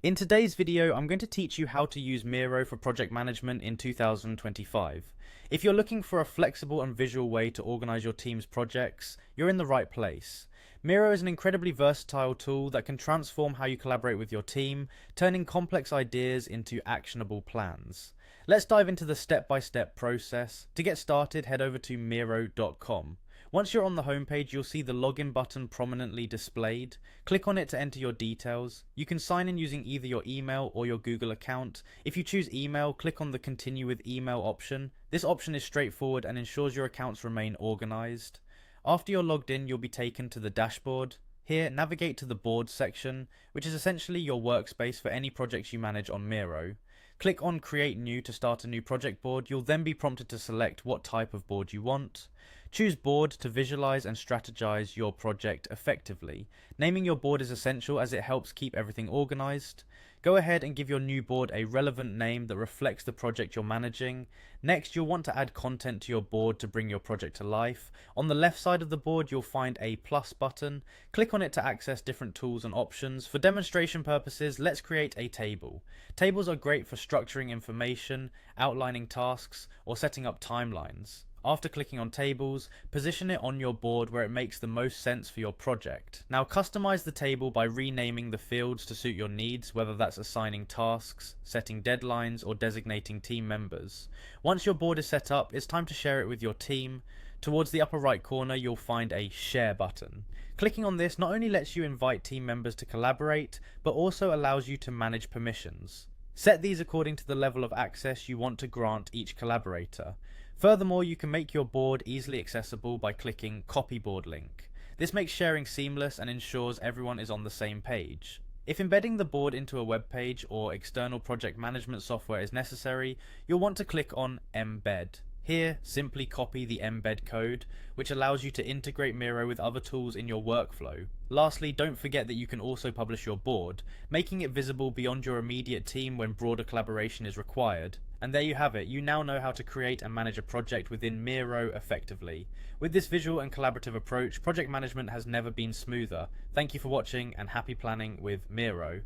In today's video, I'm going to teach you how to use Miro for project management in 2025. If you're looking for a flexible and visual way to organize your team's projects, you're in the right place. Miro is an incredibly versatile tool that can transform how you collaborate with your team, turning complex ideas into actionable plans. Let's dive into the step-by-step process. To get started, head over to Miro.com. Once you're on the homepage, you'll see the login button prominently displayed. Click on it to enter your details. You can sign in using either your email or your Google account. If you choose email, click on the Continue with Email option. This option is straightforward and ensures your accounts remain organized. After you're logged in, you'll be taken to the dashboard. Here, navigate to the Boards section, which is essentially your workspace for any projects you manage on Miro. Click on Create New to start a new project board. You'll then be prompted to select what type of board you want. Choose Board to visualize and strategize your project effectively. Naming your board is essential as it helps keep everything organized. Go ahead and give your new board a relevant name that reflects the project you're managing. Next, you'll want to add content to your board to bring your project to life. On the left side of the board, you'll find a plus button. Click on it to access different tools and options. For demonstration purposes, let's create a table. Tables are great for structuring information, outlining tasks, or setting up timelines. After clicking on tables, position it on your board where it makes the most sense for your project. Now customize the table by renaming the fields to suit your needs, whether that's assigning tasks, setting deadlines, or designating team members. Once your board is set up, it's time to share it with your team. Towards the upper right corner, you'll find a Share button. Clicking on this not only lets you invite team members to collaborate, but also allows you to manage permissions. Set these according to the level of access you want to grant each collaborator. Furthermore, you can make your board easily accessible by clicking Copy Board Link. This makes sharing seamless and ensures everyone is on the same page. If embedding the board into a web page or external project management software is necessary, you'll want to click on Embed. Here, simply copy the embed code, which allows you to integrate Miro with other tools in your workflow. Lastly, don't forget that you can also publish your board, making it visible beyond your immediate team when broader collaboration is required. And there you have it, you now know how to create and manage a project within Miro effectively. With this visual and collaborative approach, project management has never been smoother. Thank you for watching and happy planning with Miro.